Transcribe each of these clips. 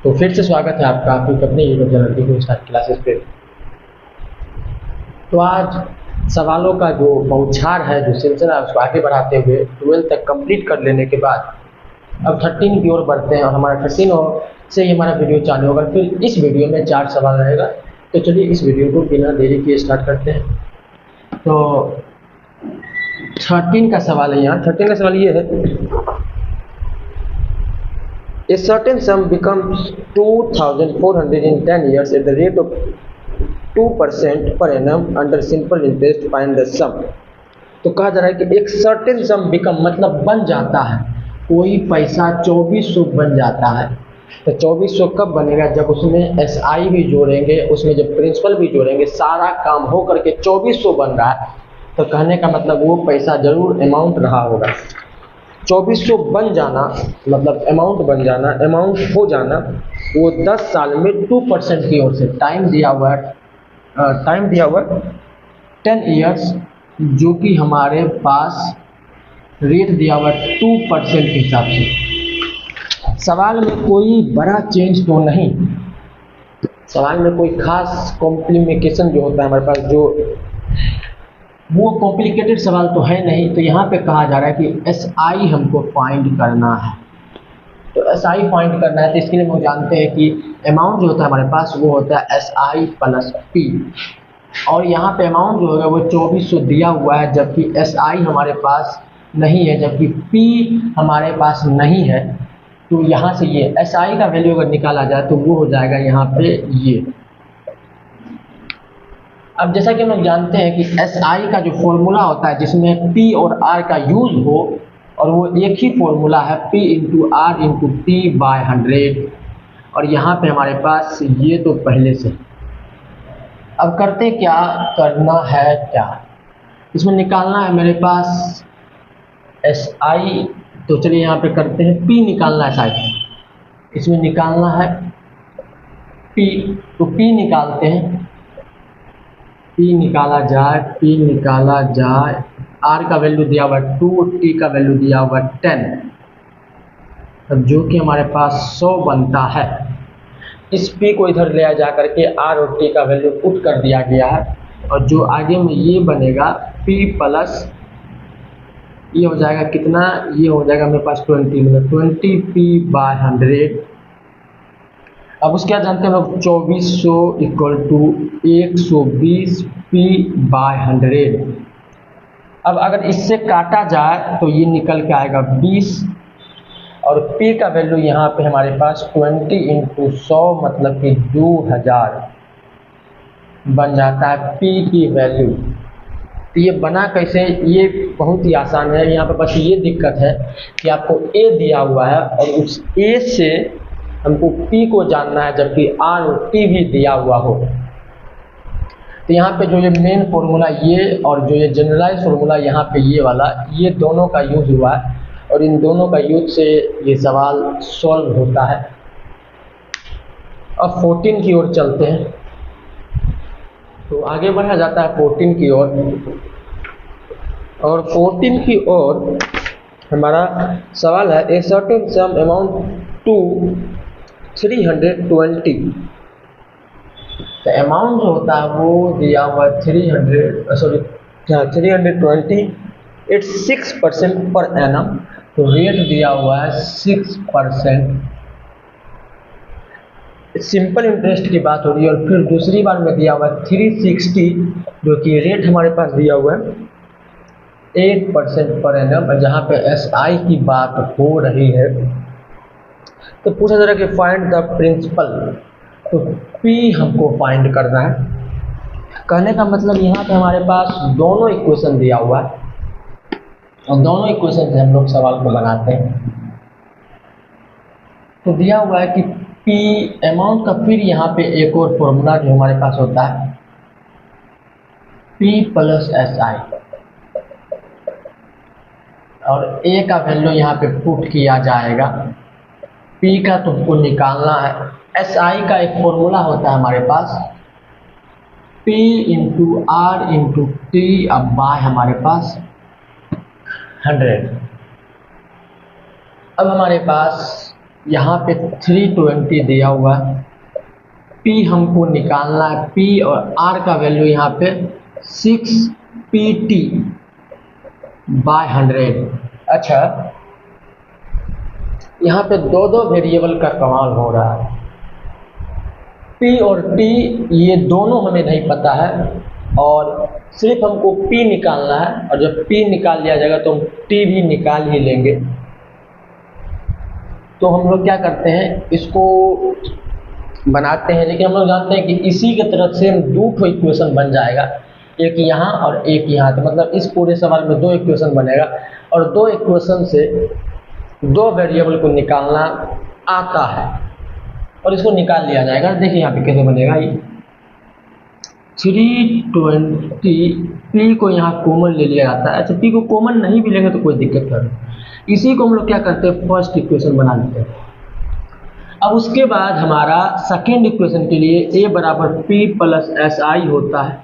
तो फिर से स्वागत है आपका आपकी अपने YouTube channel technical start classes पे। तो आज सवालों का जो बौछार है, जो सिलसिला है, उसको आगे बढ़ाते हुए 12 तक कंप्लीट कर लेने के बाद अब 13 की ओर बढ़ते हैं और हमारा 13 से ही हमारा वीडियो चालू होगा। फिर इस वीडियो में 4 सवाल रहेगा। तो चलिए इस वीडियो को बिना देरी किए स्टार्ट करते हैं। तो 13 का सवाल है, यहाँ 13 का सवाल ये है, A certain sum becomes 2,400 in 10 years at the rate of 2% per annum under simple interest. Find the sum. तो कहा जा रहा है कि एक सर्टेन सम बिकम मतलब बन जाता है, कोई पैसा 2400 बन जाता है। तो 2400 कब बनेगा? जब उसमें SI भी जोड़ेंगे, उसमें जब प्रिंसिपल भी जोड़ेंगे, सारा काम हो करके 2400 बन रहा है। तो कहने का मतलब वो पैसा जरूर अमाउंट रहा होगा। 2400 बन जाना मतलब अमाउंट बन जाना, अमाउंट हो जाना, वो 10 साल में 2% की ओर से टाइम दिया हुआ है, 10 ईयर्स, जो कि हमारे पास रेट दिया हुआ है 2% के हिसाब से। सवाल में कोई बड़ा चेंज तो नहीं, सवाल में कोई खास कॉम्प्लिकेशन जो होता है हमारे पास, जो वो कॉम्प्लिकेटेड सवाल तो है नहीं। तो यहाँ पे कहा जा रहा है कि SI हमको फाइंड करना है। तो SI फाइंड करना है तो इसके लिए हम जानते हैं कि अमाउंट जो होता है हमारे पास वो होता है SI प्लस P, और यहाँ पे अमाउंट जो होगा वो 2400 दिया हुआ है, जबकि SI हमारे पास नहीं है, जबकि P हमारे पास नहीं है। तो यहाँ से ये SI का वैल्यू अगर निकाला जाए तो वो हो जाएगा यहाँ पे ये। अब जैसा कि हम लोग जानते हैं कि SI का जो फॉर्मूला होता है जिसमें P और R का यूज हो, और वो एक ही फॉर्मूला है P into R into T by 100, और यहाँ पे हमारे पास ये तो पहले से। अब करते क्या करना है, क्या इसमें निकालना है मेरे पास SI। तो चलिए यहाँ पे करते हैं, P निकालना है, SI इसमें निकालना है P। तो P निकालते हैं, P निकाला जाए, R का वैल्यू दिया हुआ 2, T का वैल्यू दिया हुआ 10, अब जो कि हमारे पास 100 बनता है। इस P को इधर ले जा करके R और T का वैल्यू पुट कर दिया गया है, और जो आगे में ये बनेगा P प्लस ये हो जाएगा कितना, ये हो जाएगा मेरे पास 20, मतलब 20P बाय 100। अब उसके बाद जानते हैं लोग 2400 इक्वल टू 120P बाय 100। अब अगर इससे काटा जाए तो ये निकल के आएगा 20, और P का वैल्यू यहाँ पे हमारे पास 20 इंटू 100 मतलब कि 2000 बन जाता है P की वैल्यू। तो ये बना कैसे, ये बहुत ही आसान है। यहाँ पे बस ये दिक्कत है कि आपको A दिया हुआ है और उस A से हमको P को जानना है, जबकि R और T भी दिया हुआ हो। तो यहाँ पे जो ये मेन फॉर्मूला ये और जो ये जनरलाइज फॉर्मूला यहाँ पे ये वाला, ये दोनों का यूज हुआ है, और इन दोनों का यूज से ये सवाल सॉल्व होता है। अब 14 की ओर चलते हैं। तो आगे बढ़ा जाता है 14 की ओर, और 14 की ओर हमारा सवाल है, a certain sum amount to 320। तो अमाउंट जो होता है वो दिया हुआ 320, इट्स 6% पर एनम। तो रेट दिया हुआ है 6%। सिंपल इंटरेस्ट की बात हो रही है, और फिर दूसरी बार में दिया हुआ है 360, जो कि रेट हमारे पास दिया हुआ है 8% पर एनम, जहाँ पे SI की बात हो रही है। तो पूछा जा रहा है कि फाइंड द प्रिंसिपल। तो P हमको फाइंड करना है। कहने का मतलब यहाँ पे हमारे पास दोनों इक्वेशन दिया हुआ है, और दोनों इक्वेशन से हम लोग सवाल को बनाते हैं। तो दिया हुआ है कि P अमाउंट का, फिर यहाँ पे एक और फॉर्मूला जो हमारे पास होता है P प्लस SI, और A का वैल्यू यहाँ पे पुट किया जाएगा। P का तुमको निकालना है। SI का एक फॉर्मूला होता है हमारे पास P into R into T अब बाय हमारे पास 100। अब हमारे पास यहाँ पे 320 दिया हुआ है, P हमको निकालना है, P और R का वैल्यू यहाँ पे 6PT/100। अच्छा, यहाँ पे दो दो वेरिएबल का कमाल हो रहा है। P और T ये दोनों हमें नहीं पता है और सिर्फ हमको P निकालना है, और जब P निकाल लिया जाएगा तो हम T भी निकाल ही लेंगे। तो हम लोग क्या करते हैं, इसको बनाते हैं, लेकिन हम लोग जानते हैं कि इसी के तरफ से दो ठो इक्वेशन बन जाएगा, एक यहाँ और एक यहाँ। तो मतलब इस पूरे सवाल में दो इक्वेशन बनेगा और दो इक्वेशन से दो वेरिएबल को निकालना आता है और इसको निकाल लिया जाएगा। देखिए यहाँ पे कैसे बनेगा। ये 320 P को यहाँ कॉमन ले लिया जाता है। अच्छा, P को कॉमन नहीं भी लेंगे तो कोई दिक्कत नहीं। इसी को हम लोग क्या करते हैं, फर्स्ट इक्वेशन बना लेते हैं। अब उसके बाद हमारा सेकेंड इक्वेशन के लिए A बराबर P प्लस SI होता है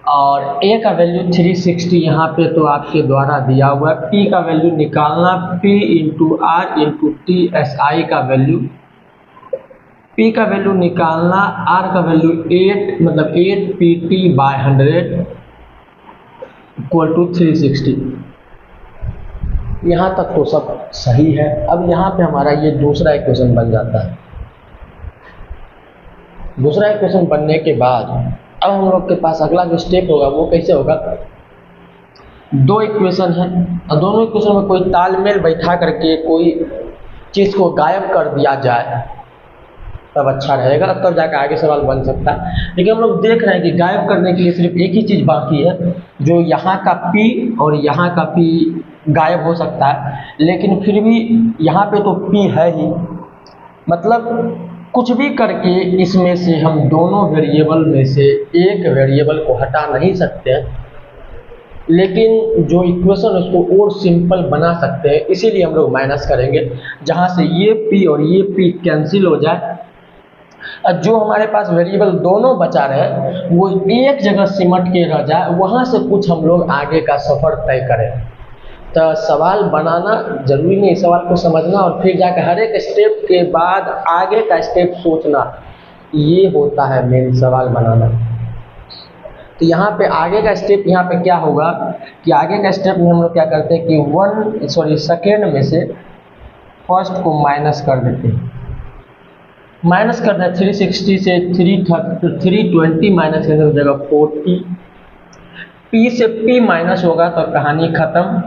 और A का वैल्यू 360 यहाँ पे तो आपके द्वारा दिया हुआ है। P का वैल्यू निकालना, P into R into T, SI का वैल्यू, P का वैल्यू निकालना, R का वैल्यू 8 मतलब 8PT/100 इक्वल टू 360। यहाँ तक तो सब सही है। अब यहाँ पे हमारा ये दूसरा इक्वेशन बन जाता है। दूसरा इक्वेशन बनने के बाद अब हम लोग के पास अगला जो स्टेप होगा वो कैसे होगा, दो इक्वेशन है और दोनों इक्वेशन में कोई तालमेल बैठा करके कोई चीज़ को गायब कर दिया जाए तब अच्छा रहेगा, तब जाकर आगे सवाल बन सकता है। लेकिन हम लोग देख रहे हैं कि गायब करने के लिए सिर्फ एक ही चीज़ बाकी है, जो यहाँ का P और यहाँ का P गायब हो सकता है, लेकिन फिर भी यहाँ पे तो P है ही। मतलब कुछ भी करके इसमें से हम दोनों वेरिएबल में से एक वेरिएबल को हटा नहीं सकते हैं, लेकिन जो इक्वेशन उसको और सिंपल बना सकते हैं। इसीलिए हम लोग माइनस करेंगे, जहाँ से ये P और ये P कैंसिल हो जाए। जो हमारे पास वेरिएबल दोनों बचा रहे वो एक जगह सिमट के रह जाए, वहाँ से कुछ हम लोग आगे का सफ़र तय करें। तो सवाल बनाना जरूरी नहीं, सवाल को समझना और फिर जाकर हर एक स्टेप के बाद आगे का स्टेप सोचना, ये होता है मेन सवाल बनाना। तो यहाँ पे आगे का स्टेप यहाँ पे क्या होगा कि आगे का स्टेप में हम लोग क्या करते हैं कि सेकेंड में से फर्स्ट को माइनस कर देते हैं। माइनस करना है 360 से 320 माइनस करने की जगह 40, P से P माइनस होगा तो कहानी ख़त्म।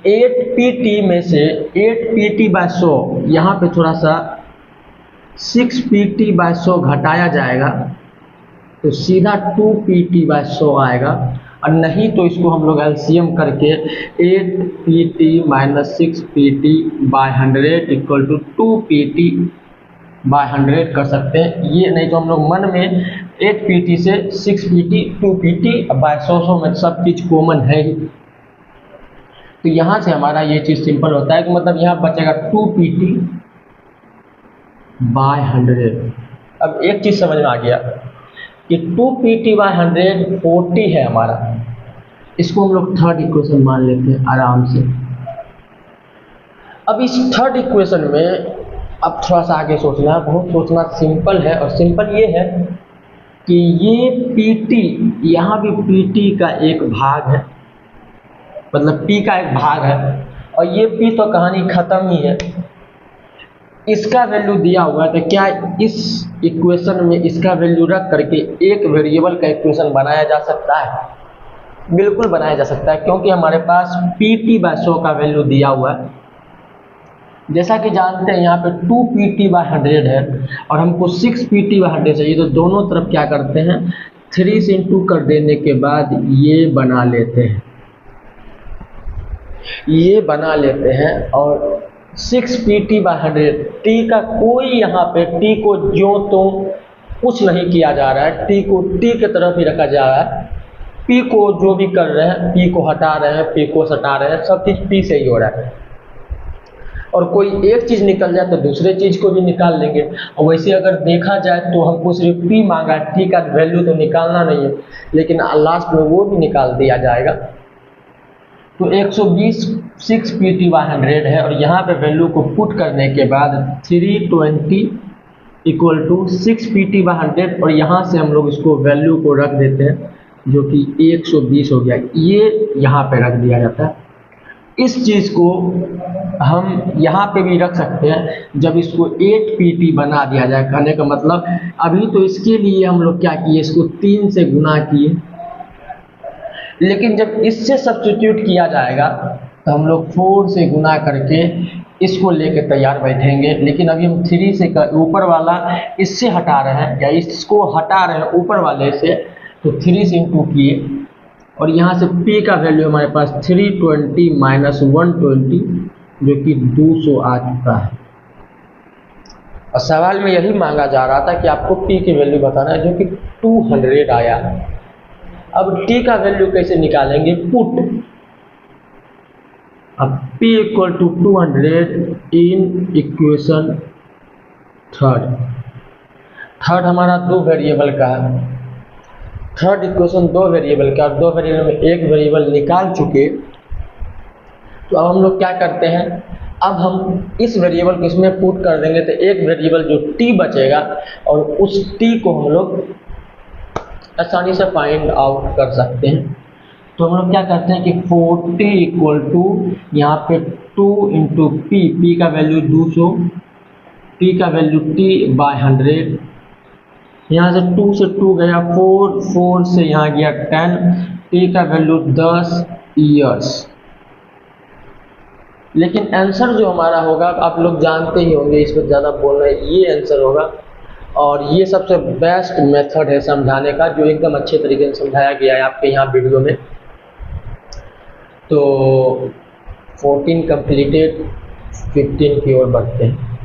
8PT में से 8PT/100 यहाँ पे थोड़ा सा 6PT/100 घटाया जाएगा तो सीधा 2PT/100 आएगा, और नहीं तो इसको हम लोग LCM करके 8PT minus 6PT/100 equal to 2PT/100 कर सकते हैं। ये नहीं तो हम लोग मन में 8PT से 6PT 2PT/100 में सब चीज़ कॉमन है ही। तो यहाँ से हमारा ये चीज़ सिंपल होता है कि मतलब यहाँ बचेगा 2PT/100। अब एक चीज़ समझ में आ गया कि 2PT/100 40 है हमारा, इसको हम लोग थर्ड इक्वेशन मान लेते हैं आराम से। अब इस थर्ड इक्वेशन में अब थोड़ा सा आगे सोचना है, बहुत सोचना सिंपल है, और सिंपल ये है कि ये PT यहाँ भी PT का एक भाग है, मतलब P का एक भाग है, और ये P तो कहानी ख़त्म ही है। इसका वैल्यू दिया हुआ है तो क्या इस इक्वेशन में इसका वैल्यू रख करके एक वेरिएबल का इक्वेशन बनाया जा सकता है? बिल्कुल बनाया जा सकता है, क्योंकि हमारे पास PT/100 का वैल्यू दिया हुआ है। जैसा कि जानते हैं यहाँ पे 2PT/100 है और हमको 6PT/100 चाहिए, तो दोनों तरफ क्या करते हैं 3 से 2 कर देने के बाद ये बना लेते हैं, ये बना लेते हैं। और 6PT/100 T का कोई यहाँ पे T को जो तो कुछ नहीं किया जा रहा है, T को T की तरफ ही रखा जा रहा है। P को जो भी कर रहे हैं, P को हटा रहे हैं, P को सटा रहे हैं, सब चीज़ P से ही हो रहा है। और कोई एक चीज़ निकल जाए तो दूसरे चीज़ को भी निकाल लेंगे। और वैसे अगर देखा जाए तो हमको सिर्फ P मांगा है, T का वैल्यू तो निकालना नहीं है, लेकिन लास्ट में वो भी निकाल दिया जाएगा। तो 120 6 PT/100 है, और यहाँ पे वैल्यू को पुट करने के बाद 320 इक्वल टू 6 PT/100, और यहाँ से हम लोग इसको वैल्यू को रख देते हैं जो कि 120 हो गया, ये यहाँ पे रख दिया जाता है। इस चीज़ को हम यहाँ पे भी रख सकते हैं जब इसको 8 PT बना दिया जाए। कहने का मतलब अभी तो इसके लिए हम लोग क्या किए, इसको 3 से गुना किए, लेकिन जब इससे सब्स्टिट्यूट किया जाएगा तो हम लोग 4 से गुना करके इसको लेके तैयार बैठेंगे। लेकिन अभी हम 3 से ऊपर वाला इससे हटा रहे हैं, या इसको हटा रहे हैं ऊपर वाले से, तो 3 से इंटू किए, और यहाँ से P का वैल्यू हमारे पास 320 माइनस 120 जो कि 200 आ चुका है। और सवाल में यही मांगा जा रहा था कि आपको P की वैल्यू बताना है, जो कि 200 आया। अब T का वैल्यू कैसे निकालेंगे, पुट। अब P equal to 200 in equation third हमारा 2 वेरिएबल का है। थर्ड इक्वेशन 2 वेरिएबल का, 2 वेरिएबल में एक वेरिएबल निकाल चुके, तो अब हम लोग क्या करते हैं, अब हम इस वेरिएबल को इसमें पुट कर देंगे तो एक वेरिएबल जो T बचेगा, और उस T को हम लोग आसानी से फाइंड आउट कर सकते हैं। तो हम लोग क्या करते हैं कि 40 इक्वल टू यहाँ पे 2 इंटू P का वैल्यू 200, P का वैल्यू T/100, यहाँ से 2 से 2 गया 4 से यहाँ गया 10, T का वैल्यू 10 ईयर्स। लेकिन आंसर जो हमारा होगा आप लोग जानते ही होंगे, इस पर ज़्यादा बोलना है, ये आंसर होगा। और ये सबसे बेस्ट मेथड है समझाने का, जो एकदम अच्छे तरीके से समझाया गया है आपके यहाँ वीडियो में। तो 14 कंप्लीटेड, 15 की ओर बढ़ते हैं।